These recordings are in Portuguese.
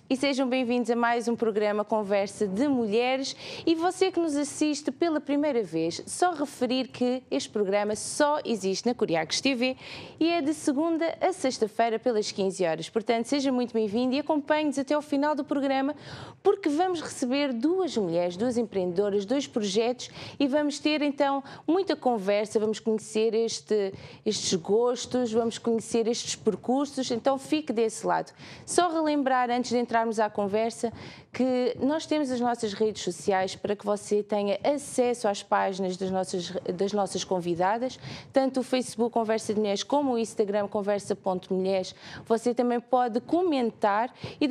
e sejam bem-vindos a mais um programa Conversa de Mulheres. E você que nos assiste pela primeira vez, só referir que este programa só existe na Curiacos TV e é de segunda a sexta-feira pelas 15 horas. Portanto, seja muito bem-vindo e acompanhe-nos até ao final do programa, porque vamos receber duas mulheres, duas empreendedoras, dois projetos e vamos ter então muita conversa, vamos conhecer estes gostos, vamos conhecer estes percursos, então fique desse lado. Só relembrar, antes de entrarmos à conversa, que nós temos as nossas redes sociais para que você tenha acesso às páginas das nossas convidadas, tanto o Facebook Conversa de Mulheres como o Instagram Conversa.mulheres. Você também pode comentar e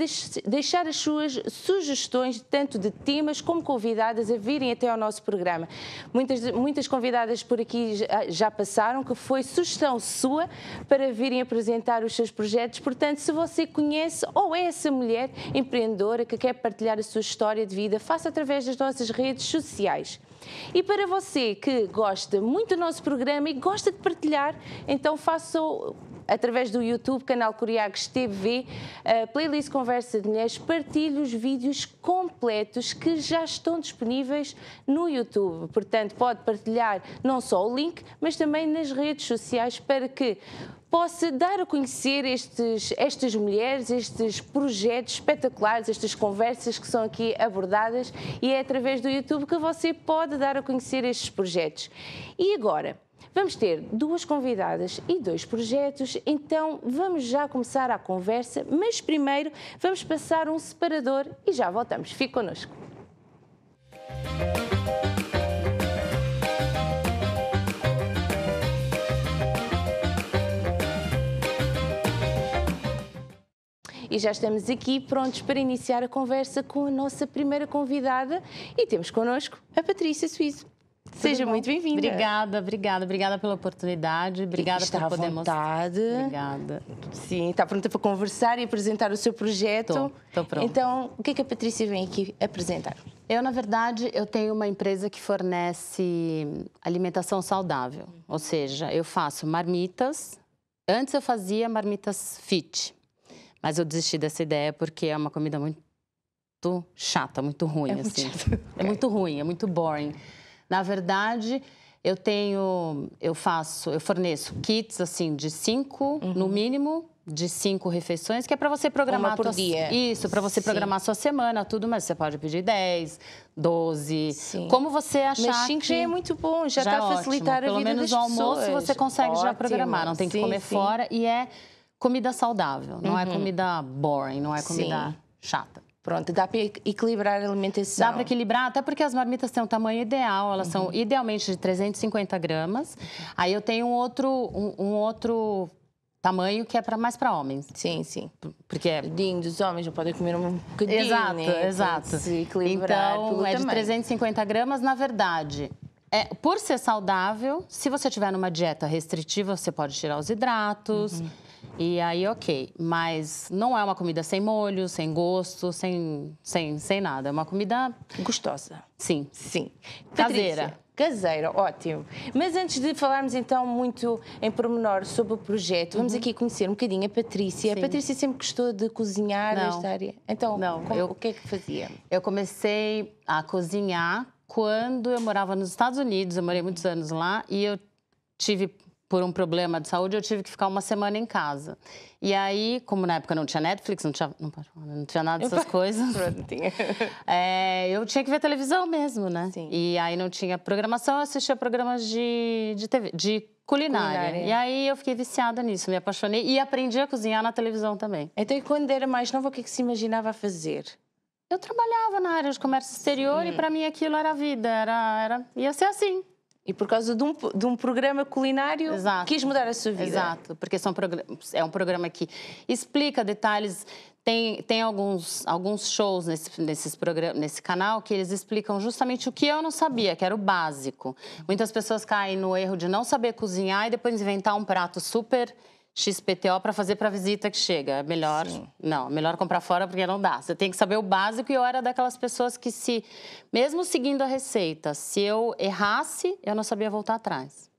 deixar as suas sugestões, tanto de temas como convidadas, a virem até ao nosso programa. Muitas convidadas por aqui já passaram, que foi sugestão sua para virem apresentar os seus projetos. Portanto, se você conhece ou é essa mulher empreendedora que quer partilhar a sua história de vida, faça através das nossas redes sociais. E para você que gosta muito do nosso programa e gosta de partilhar, então faça através do YouTube, canal Curiacos TV, playlist Conversa de Mulheres, partilhe os vídeos completos que já estão disponíveis no YouTube. Portanto, pode partilhar não só o link, mas também nas redes sociais para que possa dar a conhecer estas mulheres, estes projetos espetaculares, estas conversas que são aqui abordadas, e é através do YouTube que você pode dar a conhecer estes projetos. E agora, vamos ter duas convidadas e dois projetos, então vamos já começar a conversa, mas primeiro vamos passar um separador e já voltamos. Fique connosco. E já estamos aqui prontos para iniciar a conversa com a nossa primeira convidada e temos connosco a Patrícia Suíço. Seja muito bem-vinda. Obrigada pela oportunidade. Obrigada por poder mostrar. Obrigada. Sim, está pronta para conversar e apresentar o seu projeto. Estou pronta. Então, o que é que a Patrícia vem aqui apresentar? Na verdade, eu tenho uma empresa que fornece alimentação saudável. Ou seja, eu faço marmitas. Antes eu fazia marmitas fit, mas eu desisti dessa ideia porque é uma comida muito chata, muito ruim. Assim. É muito ruim, é muito boring. Na verdade, eu forneço kits assim de 5, no mínimo, de 5 refeições, que é para você programar uma por dia. Isso, para você programar a sua semana, tudo, mas você pode pedir 10, 12, Sim. Como você achar. Mas 5 já é muito bom, já está a facilitar a vida das pessoas. Pelo menos o almoço você consegue já programar, não tem que comer fora, e é comida saudável, não é comida boring, não é comida chata. Pronto, dá para equilibrar a alimentação. Dá para equilibrar, até porque as marmitas têm um tamanho ideal, elas são idealmente de 350 gramas. Aí eu tenho um outro tamanho que é mais para homens. Sim, sim. Porque é... Os homens não podem comer um bocadinho, Exato. Se equilibrar então, é de 350 gramas, na verdade... por ser saudável, se você tiver numa dieta restritiva, você pode tirar os hidratos... E aí, ok. Mas não é uma comida sem molho, sem gosto, sem nada. É uma comida... gostosa. Sim. Caseira. Caseira, ótimo. Mas antes de falarmos então muito em pormenor sobre o projeto, vamos aqui conhecer um bocadinho a Patrícia. Sim. A Patrícia sempre gostou de cozinhar nesta área? Então, o que é que fazia? Eu comecei a cozinhar quando eu morava nos Estados Unidos. Eu morei muitos anos lá e eu tive... Por um problema de saúde, eu tive que ficar uma semana em casa. E aí, como na época não tinha Netflix, não tinha nada dessas coisas. Eu tinha que ver televisão mesmo, né? Sim. E aí não tinha programação, eu assistia programas de TV, de culinária. E aí eu fiquei viciada nisso, me apaixonei e aprendi a cozinhar na televisão também. Então, e quando era mais nova, o que é que se imaginava fazer? Eu trabalhava na área de comércio exterior e para mim aquilo era a vida, ia ser assim. E por causa de um programa culinário, quis mudar a sua vida. Exato, porque é um programa que explica detalhes. Tem alguns shows nesse canal que eles explicam justamente o que eu não sabia, que era o básico. Muitas pessoas caem no erro de não saber cozinhar e depois inventar um prato super XPTO para fazer para a visita que chega. É melhor, melhor comprar fora porque não dá. Você tem que saber o básico e eu era daquelas pessoas que mesmo seguindo a receita, se eu errasse, eu não sabia voltar atrás.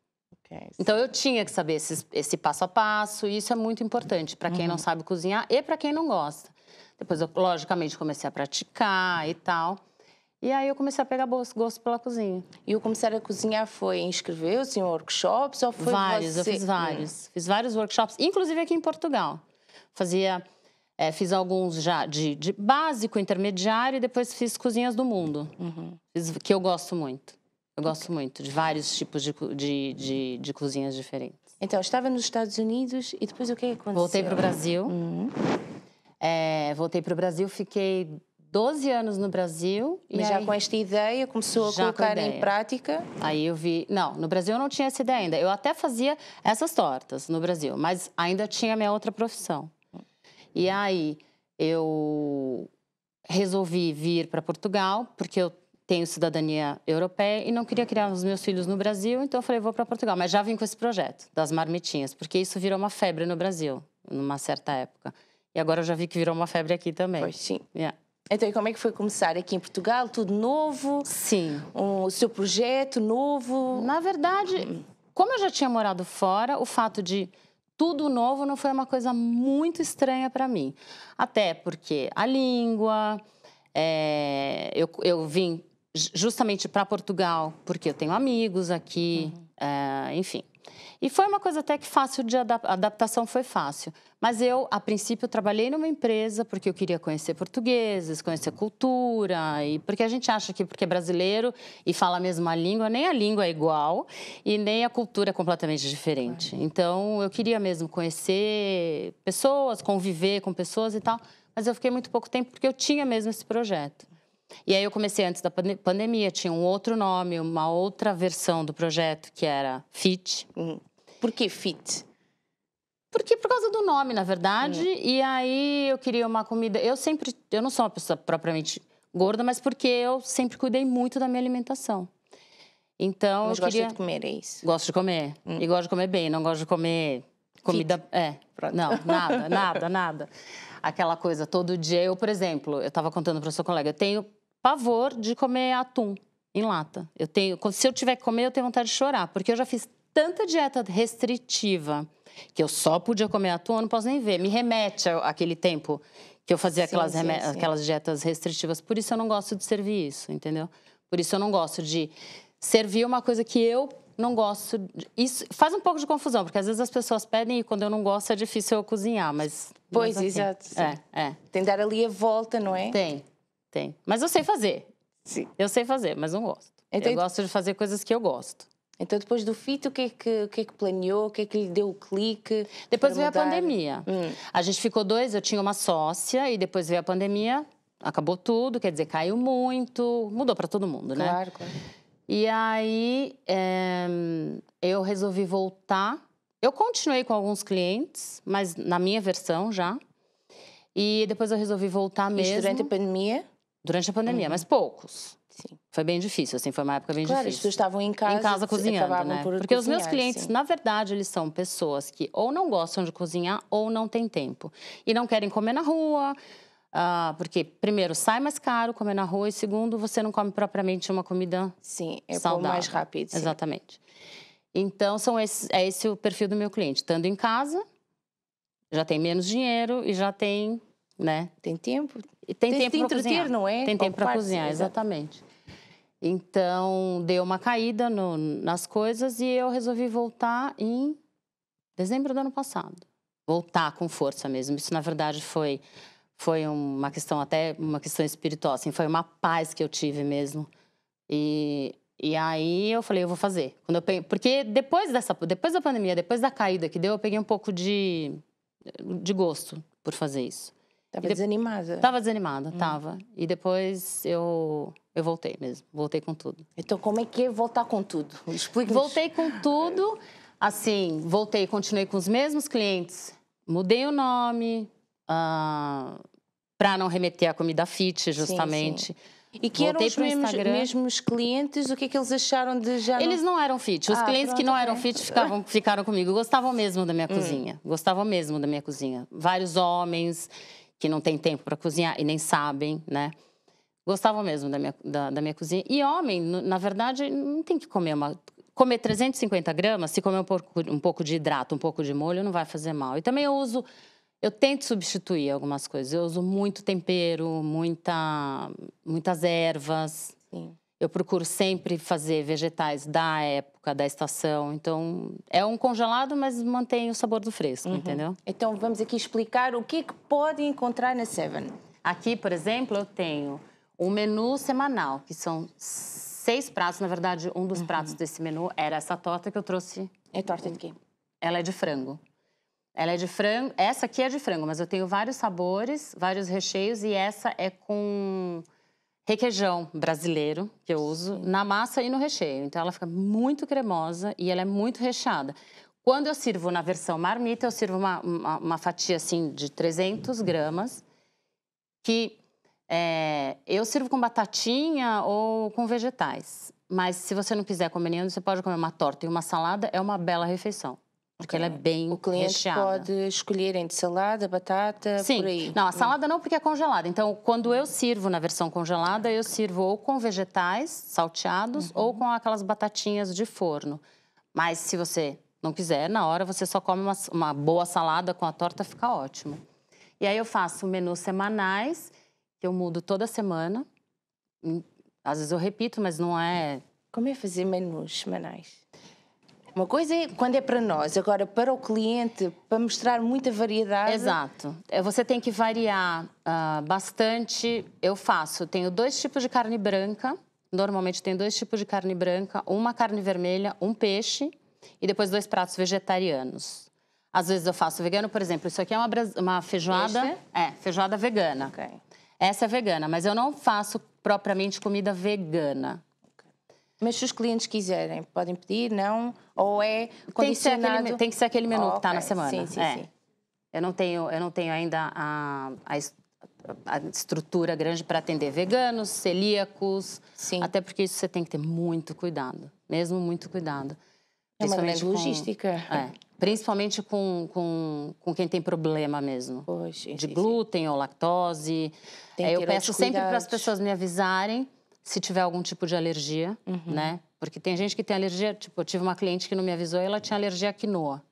Então eu tinha que saber esse passo a passo e isso é muito importante para quem não sabe cozinhar e para quem não gosta. Depois, eu, logicamente, comecei a praticar e tal. E aí eu comecei a pegar gosto pela cozinha. E o começar a cozinhar foi inscrever-se em workshops ou foi Vários, você? eu fiz vários. Fiz vários workshops, inclusive aqui em Portugal. Fiz alguns já de básico, intermediário, e depois fiz cozinhas do mundo. Que eu gosto muito. Eu gosto muito de vários tipos de cozinhas diferentes. Então, estava nos Estados Unidos e depois o que aconteceu? Voltei para o Brasil. Voltei para o Brasil, fiquei 12 anos no Brasil. Mas já com esta ideia, começou a colocar em prática? Aí eu vi... Não, no Brasil eu não tinha essa ideia ainda. Eu até fazia essas tortas no Brasil, mas ainda tinha minha outra profissão. E aí eu resolvi vir para Portugal, porque eu tenho cidadania europeia e não queria criar os meus filhos no Brasil, então eu falei, vou para Portugal. Mas já vim com esse projeto das marmitinhas, porque isso virou uma febre no Brasil, numa certa época. E agora eu já vi que virou uma febre aqui também. Pois sim. Yeah. Então, e como é que foi começar aqui em Portugal? Tudo novo? Sim. O seu projeto novo? Na verdade, como eu já tinha morado fora, o fato de tudo novo não foi uma coisa muito estranha para mim. Até porque a língua... eu vim justamente para Portugal, porque eu tenho amigos aqui, enfim. E foi uma coisa até que fácil de adaptação, foi fácil. Mas eu, a princípio, trabalhei numa empresa porque eu queria conhecer portugueses, conhecer cultura, e porque a gente acha que porque é brasileiro e fala a mesma língua, nem a língua é igual e nem a cultura é completamente diferente. Então, eu queria mesmo conhecer pessoas, conviver com pessoas e tal, mas eu fiquei muito pouco tempo porque eu tinha mesmo esse projeto. E aí eu comecei antes da pandemia, tinha um outro nome, uma outra versão do projeto, que era FIT. Por que FIT? Porque por causa do nome, na verdade. E aí eu queria uma comida... Eu não sou uma pessoa propriamente gorda, mas porque eu sempre cuidei muito da minha alimentação. Então Mas eu queria... gosta de comer, é isso? Gosto de comer. E gosto de comer bem, não gosto de comer comida... Não, nada. Aquela coisa, todo dia... Eu, por exemplo, eu estava contando para o seu colega, eu tenho pavor de comer atum em lata. Se eu tiver que comer, eu tenho vontade de chorar, porque eu já fiz tanta dieta restritiva que eu só podia comer atum, eu não posso nem ver. Me remete àquele tempo que eu fazia aquelas dietas restritivas. Por isso eu não gosto de servir isso, entendeu? Por isso eu não gosto de servir uma coisa que eu não gosto. Isso faz um pouco de confusão, porque às vezes as pessoas pedem e quando eu não gosto é difícil eu cozinhar, mas... Pois, assim, exato. Tem de dar ali a volta, não é? Tem. Mas eu sei fazer. Sim. Eu sei fazer, mas não gosto. Então, eu gosto de fazer coisas que eu gosto. Então, depois do FIT, o que é que planeou? O que é que lhe deu o clique? Depois veio a pandemia. A gente ficou eu tinha uma sócia, e depois veio a pandemia, acabou tudo, quer dizer, caiu muito, mudou para todo mundo, né? Claro. E aí, eu resolvi voltar. Eu continuei com alguns clientes, mas na minha versão já. E depois eu resolvi voltar mesmo. Isso durante a pandemia? Durante a pandemia, mas poucos. Sim. Foi bem difícil, assim, foi uma época bem difícil. As pessoas estavam em casa cozinhando, né? Porque os meus clientes, sim. na verdade, eles são pessoas que ou não gostam de cozinhar ou não têm tempo. E não querem comer na rua, porque, primeiro, sai mais caro comer na rua e, segundo, você não come propriamente uma comida saudável. Mais rápido. Sim. Exatamente. Então, é esse o perfil do meu cliente. Estando em casa, já tem menos dinheiro e já tem, né? Tem tempo. E tem tempo para cozinhar, não é? Tem tempo para cozinhar, exatamente. Então, deu uma caída nas coisas e eu resolvi voltar em dezembro do ano passado. Voltar com força mesmo. Isso, na verdade, foi uma questão, até uma questão espiritual, assim, foi uma paz que eu tive mesmo. E aí eu falei, eu vou fazer. Porque depois da pandemia, depois da caída que deu, eu peguei um pouco de gosto por fazer isso. Estava desanimada? Estava desanimada, estava. E depois eu voltei mesmo, voltei com tudo. Então, como é que é voltar com tudo? Explique-nos. Voltei com tudo, assim, continuei com os mesmos clientes. Mudei o nome, para não remeter à comida fit, justamente. Sim. E que eram os mesmos clientes, o que é que eles acharam de já... Eles não eram fit. Os clientes que não eram fit ficaram comigo. Gostavam mesmo da minha cozinha. Gostavam mesmo da minha cozinha. Vários homens que não têm tempo para cozinhar e nem sabem, né? Gostavam mesmo da minha cozinha. E homem, na verdade, não tem que comer 350 gramas, se comer um pouco de hidrato, um pouco de molho, não vai fazer mal. E também eu Eu tento substituir algumas coisas. Eu uso muito tempero, muitas ervas. Sim. Eu procuro sempre fazer vegetais da época, da estação. Então, é um congelado, mas mantém o sabor do fresco, entendeu? Então, vamos aqui explicar o que é que pode encontrar na Seven. Aqui, por exemplo, eu tenho um menu semanal, que são 6 pratos. Na verdade, um dos pratos desse menu era essa torta que eu trouxe. É torta de quê? Ela é de frango. Ela é de frango. Essa aqui é de frango, mas eu tenho vários sabores, vários recheios. E essa é com requeijão brasileiro, que eu uso na massa e no recheio. Então, ela fica muito cremosa e ela é muito recheada. Quando eu sirvo na versão marmita, eu sirvo uma fatia, assim, de 300 gramas, que eu sirvo com batatinha ou com vegetais. Mas, se você não quiser comer nenhum, você pode comer uma torta e uma salada, é uma bela refeição. Porque ela é bem O cliente recheada. pode escolher entre salada, batata, Sim. por aí. Não, a salada não, porque é congelada. Então, quando eu sirvo na versão congelada, eu sirvo ou com vegetais salteados ou com aquelas batatinhas de forno. Mas, se você não quiser, na hora você só come uma boa salada com a torta, fica ótimo. E aí eu faço menus semanais, que eu mudo toda semana. Às vezes eu repito, mas não é... Como é fazer menus semanais? Uma coisa é quando é para nós, agora para o cliente, para mostrar muita variedade. Exato. Você tem que variar bastante. Tenho 2 tipos de carne branca. Normalmente tenho 2 tipos de carne branca, uma carne vermelha, um peixe e depois 2 pratos vegetarianos. Às vezes eu faço vegano, por exemplo, isso aqui é uma feijoada. Feijoada vegana. Ok. Essa é vegana, mas eu não faço propriamente comida vegana. Mas se os clientes quiserem, podem pedir, não? Ou é condicionado? Tem que ser aquele menu que está na semana. Sim, sim. Eu não tenho ainda a estrutura grande para atender veganos, celíacos. Sim. Até porque isso você tem que ter muito cuidado. Mesmo muito cuidado. É uma grande logística. Principalmente com quem tem problema mesmo. Pois, de glúten ou lactose. Eu peço sempre para as pessoas me avisarem se tiver algum tipo de alergia, né? Porque tem gente que tem alergia... Tipo, eu tive uma cliente que não me avisou e ela tinha alergia à quinoa.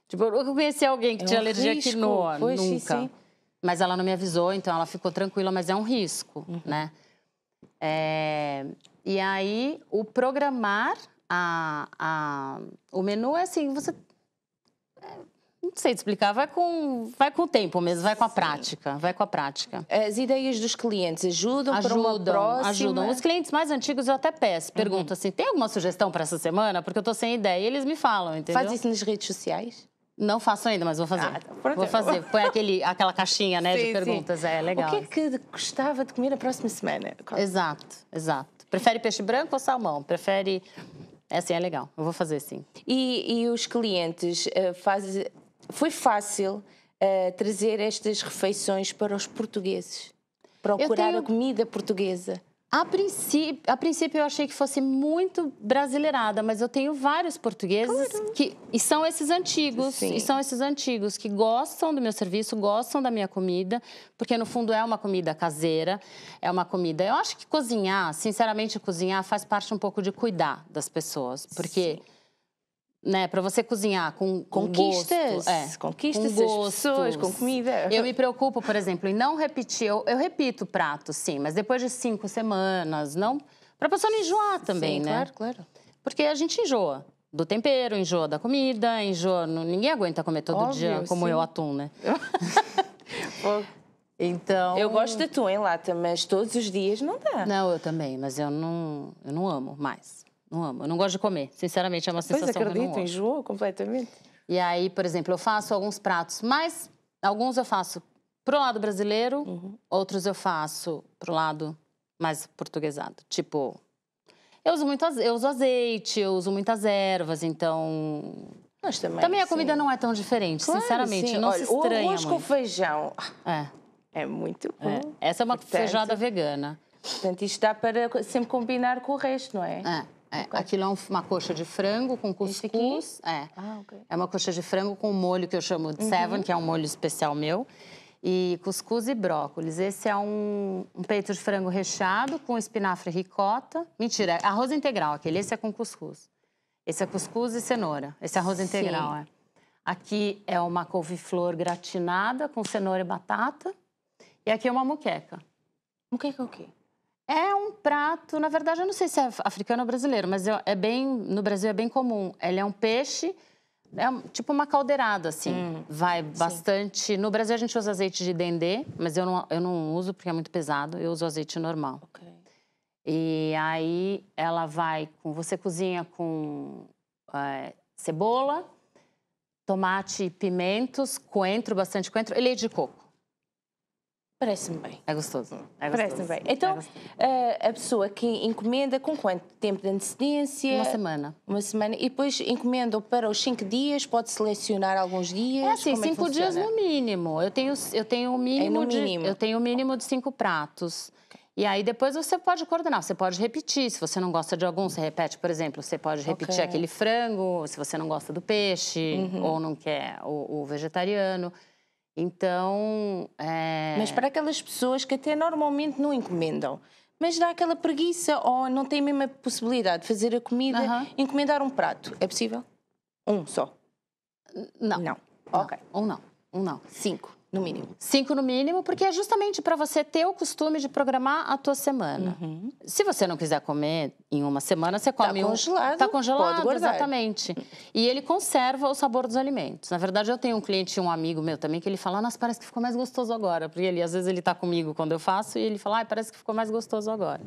Tipo, eu conheci alguém que tinha alergia à quinoa. Pois, nunca. Sim. Mas ela não me avisou, então ela ficou tranquila, mas é um risco, né? E aí, o programar o menu é assim, você... Não sei te explicar, vai com o tempo mesmo, vai com a prática, As ideias dos clientes ajudam para uma próxima? Ajudam. Os clientes mais antigos eu até peço, pergunto assim, tem alguma sugestão para essa semana? Porque eu tô sem ideia e eles me falam, entendeu? Faz isso nas redes sociais? Não faço ainda, mas vou fazer. Vou fazer. Põe aquela caixinha, né, de perguntas, sim. É legal. O que é que gostava de comer na próxima semana? Exato. Prefere peixe branco ou salmão? Prefere... é legal. Eu vou fazer, sim. E os clientes fazem... Foi fácil trazer estas refeições para os portugueses? Procurar a comida portuguesa? A princípio eu achei que fosse muito brasileirada, mas eu tenho vários portugueses e são esses antigos. Sim. E são esses antigos que gostam do meu serviço, gostam da minha comida, porque no fundo é uma comida caseira, é uma comida... Eu acho que sinceramente cozinhar faz parte um pouco de cuidar das pessoas, porque... Sim. Né, para você cozinhar com conquistas gosto, as pessoas com comida. Eu me preocupo, por exemplo, em não repetir. Eu repito o prato, sim, mas depois de 5 semanas, não, para a pessoa não enjoar também, sim, né? Claro. Porque a gente enjoa do tempero, enjoa da comida, ninguém aguenta comer todo dia, como eu, atum, né? Então... Eu gosto de atum em lata, mas todos os dias não dá. Não, eu também, mas eu não amo mais. Não amo, eu não gosto de comer. Sinceramente, é uma sensação que eu não amo. Enjoou completamente. E aí, por exemplo, eu faço alguns pratos, mas alguns eu faço pro lado brasileiro, outros eu faço pro lado mais portuguesado. Tipo, eu uso azeite, eu uso muitas ervas, então... Nós também a comida não é tão diferente, sinceramente, sim. Não se estranha o arroz com feijão é muito bom. Essa é uma feijoada vegana. Portanto, isto dá para sempre combinar com o resto, não é? Aquilo é uma coxa de frango com cuscuz. É uma coxa de frango com um molho que eu chamo de Seven, que é um molho especial meu. E cuscuz e brócolis. Esse é um peito de frango recheado com espinafre e ricota. Mentira, é arroz integral aquele. Esse é com cuscuz. Esse é cuscuz e cenoura. Esse é arroz integral, Aqui é uma couve-flor gratinada com cenoura e batata. E aqui é uma moqueca. Moqueca é o quê? É um prato, na verdade, eu não sei se é africano ou brasileiro, mas no Brasil é bem comum. Ele é um peixe, tipo uma caldeirada, assim. Vai bastante... No Brasil a gente usa azeite de dendê, mas eu não uso porque é muito pesado. Eu uso azeite normal. Ok. E aí ela vai com... Você cozinha com cebola, tomate, pimentos, coentro, bastante coentro e leite de coco. Parece-me bem. É gostoso. Parece-me bem. Então, a pessoa que encomenda, com quanto tempo de antecedência? Uma semana. Uma semana. E depois encomendam para os 5 dias, pode selecionar alguns dias? É assim, como 5 dias no mínimo. Eu tenho o mínimo eu tenho o mínimo de 5 pratos. E aí depois você pode coordenar, você pode repetir. Se você não gosta de algum, você repete. Por exemplo, você pode repetir aquele frango, se você não gosta do peixe ou não quer o vegetariano. Então, Mas para aquelas pessoas que até normalmente não encomendam, mas dá aquela preguiça ou não tem mesmo a possibilidade de fazer a comida, encomendar um prato, é possível? Um só? Não. Não. Ok. Um não. 5, no mínimo. 5 no mínimo, porque é justamente para você ter o costume de programar a tua semana. Se você não quiser comer em uma semana, você come congelado, Tá congelado, pode guardar. exatamente. E ele conserva o sabor dos alimentos. Na verdade, eu tenho um cliente, um amigo meu também, que ele fala, nossa, parece que ficou mais gostoso agora. Porque às vezes ele tá comigo quando eu faço e ele fala, parece que ficou mais gostoso agora.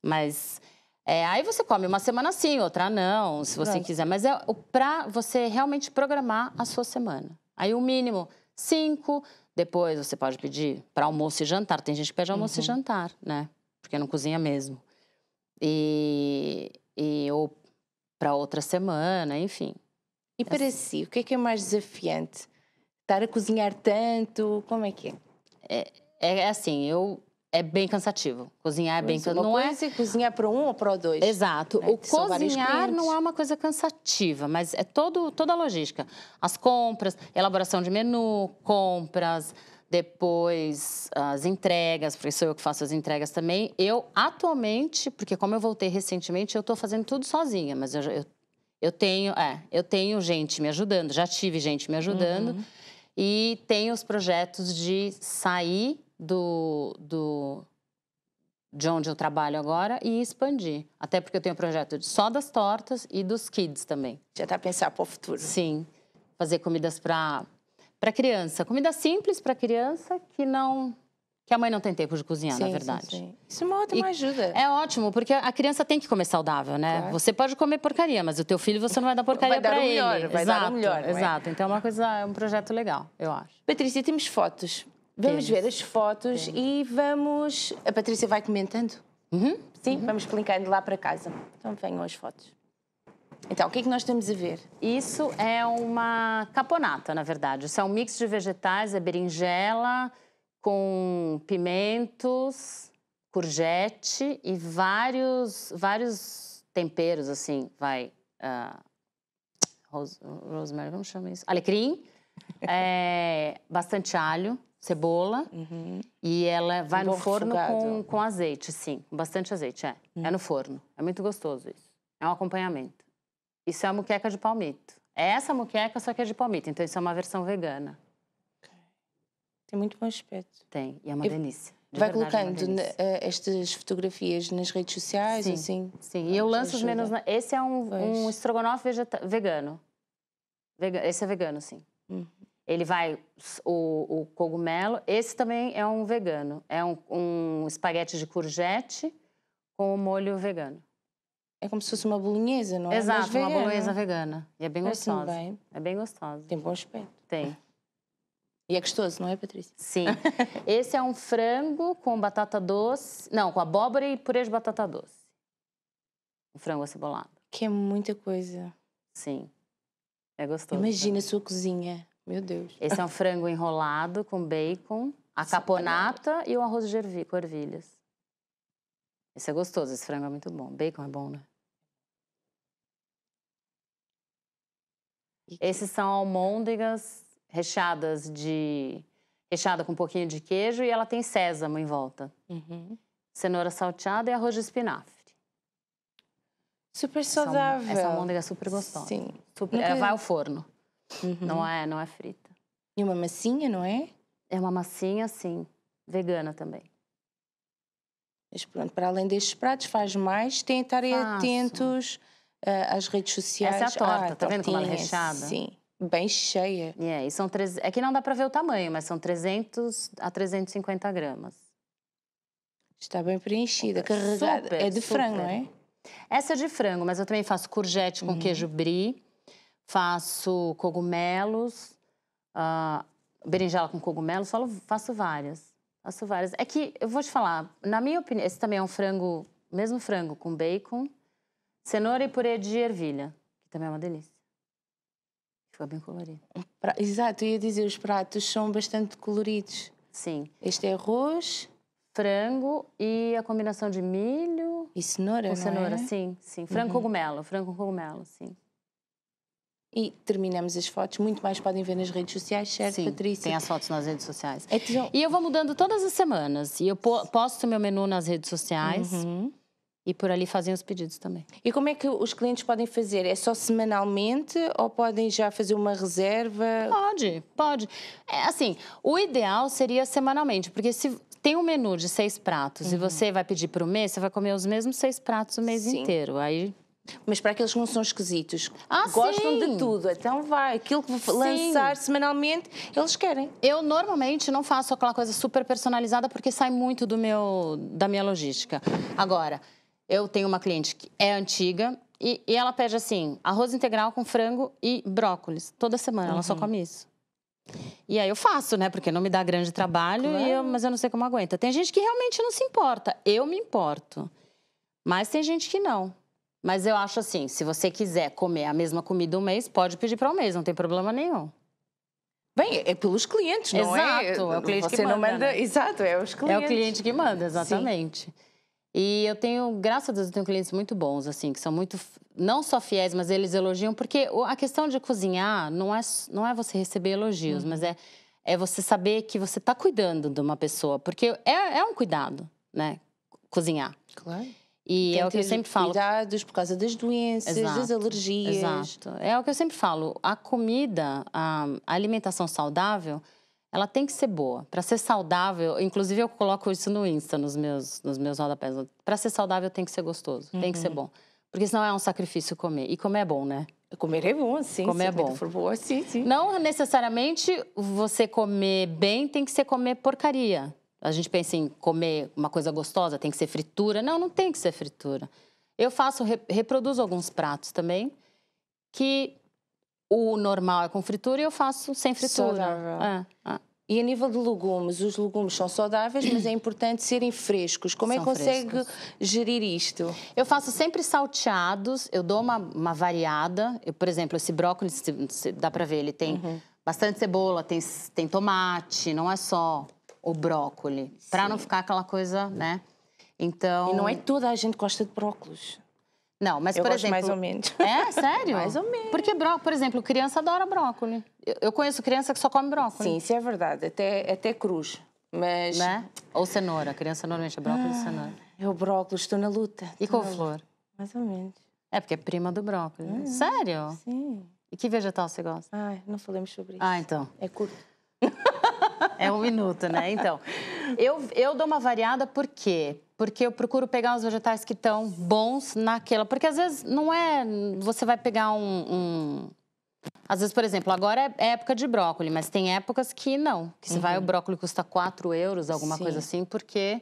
Mas... aí você come uma semana sim, outra não, se você quiser. Mas é para você realmente programar a sua semana. Aí o mínimo, 5. Depois você pode pedir para almoço e jantar. Tem gente que pede almoço e jantar, né? Porque não cozinha mesmo. Ou para outra semana, enfim. E para si, o que é mais desafiante? Estar a cozinhar tanto, como é que é? É assim, é bem cansativo. Cozinhar é bem cansativo. Não é cozinhar para um ou para o dois. Exato. Né? O cozinhar não é uma coisa cansativa, mas é toda a logística. As compras, elaboração de menu, compras, depois as entregas, porque sou eu que faço as entregas também. Eu, atualmente, porque como eu voltei recentemente, eu estou fazendo tudo sozinha, mas eu tenho gente me ajudando, já tive gente me ajudando. E tenho os projetos de sair de onde eu trabalho agora e expandir. Até porque eu tenho um projeto só das tortas e dos kids também. Já está a pensar para o futuro? Sim. Fazer comidas para criança. Comida simples para criança que a mãe não tem tempo de cozinhar, na verdade. Sim. Isso é uma ótima ajuda. É ótimo, porque a criança tem que comer saudável, né? Claro. Você pode comer porcaria, mas o teu filho você não vai dar porcaria para ele. Vai dar o melhor, não é? Exato. Então é um projeto legal, eu acho. Patrícia, temos fotos. Vamos ver as fotos e vamos... A Patrícia vai comentando? Sim, vamos explicando lá para casa. Então venham as fotos. Então, o que é que nós estamos a ver? Isso é uma caponata, na verdade. Isso é um mix de vegetais, é berinjela com pimentos, courgette e vários temperos, assim, rosemary, como chama isso? Alecrim, bastante alho, cebola, e ela vai no forno com azeite, sim, com bastante azeite, é no forno. É muito gostoso isso. É um acompanhamento. Isso é a moqueca de palmito. É essa moqueca, só que é de palmito, então isso é uma versão vegana. Tem muito bom aspecto. Tem, e é uma delícia. Vai colocando estas fotografias nas redes sociais, sim, assim? Sim, e eu lanço os menus... Esse é um estrogonofe vegano. Esse é vegano, sim. Ele vai... O cogumelo, esse também é um vegano. É um espaguete de courgette com o molho vegano. É como se fosse uma bolonhesa, não é? Exato, uma bolonhesa vegana. E é bem gostosa. Bem. É bem gostosa. Tem bom aspecto. Tem. E é gostoso, não é, Patrícia? Sim. Esse é um frango com batata doce... Não, com abóbora e purê de batata doce. Um frango acebolado. Que é muita coisa. Sim. É gostoso. Imagina a sua cozinha. Meu Deus. Esse é um frango enrolado com bacon, a caponata e o arroz de com ervilhas. Esse é gostoso, esse frango é muito bom. Bacon é bom, né? Esses são almôndegas recheada com um pouquinho de queijo e ela tem sésamo em volta. Cenoura salteada e arroz de espinafre. Super saudável. Essa almôndega é super gostosa. Sim. Ela vai ao forno. Não é frita. E uma massinha, não é? É uma massinha, sim, vegana também. Mas pronto, para além destes pratos, faz mais. Tentem estar atentos às redes sociais. Essa é a torta, tá vendo como ela é recheada? Sim, bem cheia. E são é que não dá para ver o tamanho, mas são 300 a 350 gramas. Está bem preenchida, carregada. Super, é de frango, não é? Essa é de frango, mas eu também faço courgette com queijo brie, faço cogumelos, berinjela com cogumelos, faço várias. É que, eu vou te falar, na minha opinião, esse também é um frango, mesmo frango, com bacon, cenoura e purê de ervilha, que também é uma delícia. Fica bem colorido. Exato, eu ia dizer, os pratos são bastante coloridos. Sim. Este é arroz... Frango e a combinação de milho... E cenoura, com cenoura, é? sim. Frango com cogumelo, sim. E terminamos as fotos, muito mais podem ver nas redes sociais, certo, sim, Patrícia? tem as fotos nas redes sociais. Então... E eu vou mudando todas as semanas. E eu posto meu menu nas redes sociais. E por ali fazem os pedidos também. E como é que os clientes podem fazer? É só semanalmente ou podem já fazer uma reserva? Pode. É, assim, o ideal seria semanalmente, porque se tem um menu de 6 pratos e você vai pedir para o mês, você vai comer os mesmos 6 pratos o mês inteiro. Aí... Mas para aqueles que não são esquisitos, gostam de tudo, então vai. Aquilo que lançar semanalmente, eles querem. Eu normalmente não faço aquela coisa super personalizada porque sai muito da minha logística. Agora, eu tenho uma cliente que é antiga e ela pede assim, arroz integral com frango e brócolis. Toda semana, ela só come isso. E aí eu faço, né? Porque não me dá grande trabalho, mas eu não sei como aguenta. Tem gente que realmente não se importa. Eu me importo. Mas tem gente que não. Mas eu acho assim, se você quiser comer a mesma comida um mês, pode pedir para um mês, não tem problema nenhum. Bem, é pelos clientes, não é? Exato, é o cliente você que manda. Não manda né? Exato, é os clientes. É o cliente que manda, exatamente. Sim. E eu tenho, graças a Deus, eu tenho clientes muito bons, assim, que são muito, não só fiéis, mas eles elogiam, porque a questão de cozinhar não é você receber elogios, mas é você saber que você está cuidando de uma pessoa, porque é um cuidado, né, cozinhar. Claro. E é o que eu sempre falo. Cuidados por causa das doenças, das alergias. Exato. É o que eu sempre falo. A comida, a alimentação saudável, ela tem que ser boa. Para ser saudável, inclusive eu coloco isso no Insta, nos meus rodapés. Para ser saudável tem que ser gostoso, tem que ser bom. Porque senão é um sacrifício comer. E comer é bom, né? Comer é bom, sim. Comer é bom. Se for boa, sim. Não necessariamente você comer bem tem que ser comer porcaria. A gente pensa em comer uma coisa gostosa, tem que ser fritura. Não tem que ser fritura. Eu reproduzo alguns pratos também, que o normal é com fritura e eu faço sem fritura. Saudável. E a nível de legumes, os legumes são saudáveis, mas é importante serem frescos. Como é que consegue gerir isto? Eu faço sempre salteados, eu dou uma variada. Por exemplo, esse brócolis, dá pra ver, ele tem bastante cebola, tem tomate, não é só o brócolis. Pra não ficar aquela coisa, né? Então... E não é toda a gente que gosta de brócolis. Não, mas, eu por gosto exemplo... mais ou menos. É? Sério? Mais ou menos. Porque, por exemplo, criança adora brócolis. Eu conheço criança que só come brócolis. Sim, isso é verdade. Até cruz. Mas... Né? Ou cenoura. A criança normalmente é brócolis e cenoura. Eu brócolis, estou na luta. E couve-flor? Mais ou menos. É, porque é prima do brócolis. Sério? Sim. E que vegetal você gosta? Ai, não falamos sobre isso. Então. É curto. É 1 minuto, né? Então, eu dou uma variada por quê? Porque eu procuro pegar os vegetais que estão bons naquela... Porque às vezes não é... Você vai pegar Às vezes, por exemplo, agora é época de brócolis, mas tem épocas que não. Que se vai, o brócolis custa 4 euros, alguma coisa assim, porque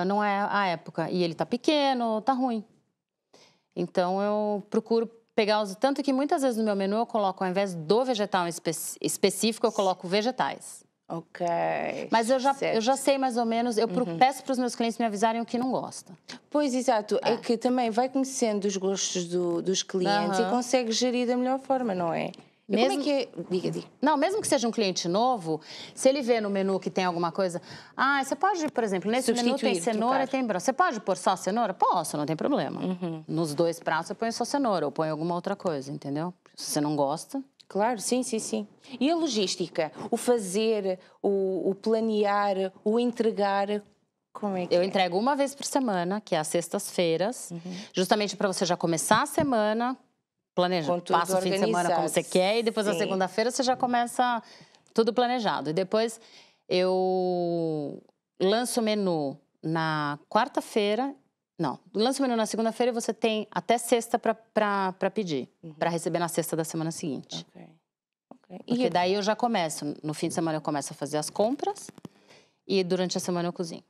não é a época. E ele tá pequeno, tá ruim. Então, eu procuro pegar Tanto que muitas vezes no meu menu eu coloco, ao invés do vegetal específico, eu coloco vegetais. Ok. Mas eu já sei mais ou menos, eu peço para os meus clientes me avisarem o que não gosta. Pois, exato. É que também vai conhecendo os gostos dos clientes e consegue gerir da melhor forma, não é? Mesmo... Como é que é? Diga. Não, mesmo que seja um cliente novo, se ele vê no menu que tem alguma coisa... você pode, por exemplo, nesse menu tem cenoura e tem brócolis. Você pode pôr só cenoura? Posso, não tem problema. Nos 2 pratos eu ponho só cenoura ou ponho alguma outra coisa, entendeu? Se você não gosta... Claro, sim. E a logística? O fazer, o planear, o entregar, como é que Eu entrego uma vez por semana, que é às sextas-feiras, justamente para você já começar a semana planejado. Passa o fim de semana como você quer e depois na segunda-feira você já começa tudo planejado. E depois eu lanço o menu na quarta-feira. Não, lanço o menu na segunda-feira e você tem até sexta para pedir, para receber na sexta da semana seguinte. Porque daí eu já começo, no fim de semana eu começo a fazer as compras e durante a semana eu cozinho.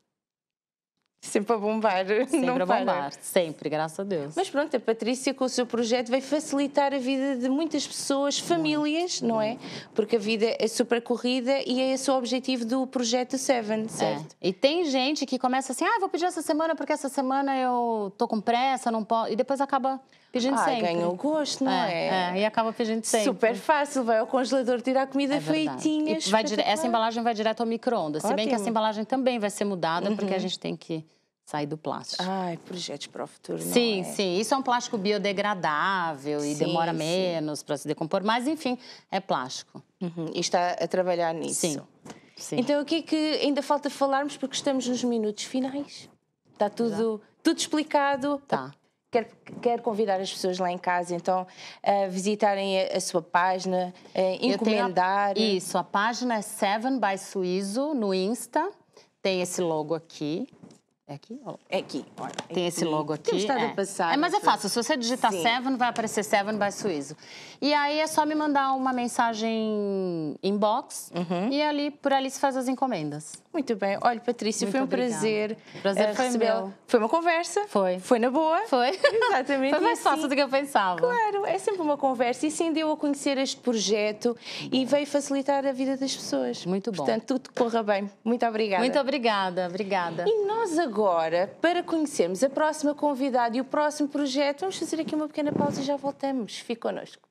Sempre a bombar, sempre não a bombar, sempre, graças a Deus. Mas pronto, a Patrícia com o seu projeto vai facilitar a vida de muitas pessoas, famílias, não é? Porque a vida é super corrida e é esse o objetivo do projeto Seven, certo? E tem gente que começa assim, vou pedir essa semana porque essa semana eu tô com pressa, não posso, e depois acaba pedindo sempre. Ganha o gosto, não é? E acaba pedindo sempre. Super fácil, vai ao congelador tirar comida feitinha. Essa embalagem vai direto ao micro-ondas, se bem que essa embalagem também vai ser mudada porque a gente tem que sair do plástico. Projetos para o futuro, não sim, sim. Isso é um plástico biodegradável e demora menos para se decompor, mas enfim, é plástico. E está a trabalhar nisso. Sim. Então, o que é que ainda falta falarmos, porque estamos nos minutos finais? Está tudo explicado. Tá. Quero convidar as pessoas lá em casa, então, a visitarem a sua página, encomendar. Isso, a página é Seven by Suizo no Insta. Tem esse logo aqui. É aqui? É aqui, olha. Tem esse logo aqui. Temos estado a passar. Mas é fácil. Se você digitar Seven, vai aparecer Seven by Suizo. E aí é só me mandar uma mensagem inbox e por ali se faz as encomendas. Muito bem. Olha, Patrícia, foi um prazer. O prazer foi meu. Foi uma conversa? Foi. Foi na boa? Foi. Exatamente. Foi mais fácil do que eu pensava. Claro, é sempre uma conversa e sim deu a conhecer este projeto e veio facilitar a vida das pessoas. Muito bom. Portanto, tudo corra bem. Muito obrigada. Muito obrigada, obrigada. E nós agora, para conhecermos a próxima convidada e o próximo projeto, vamos fazer aqui uma pequena pausa e já voltamos. Fique connosco.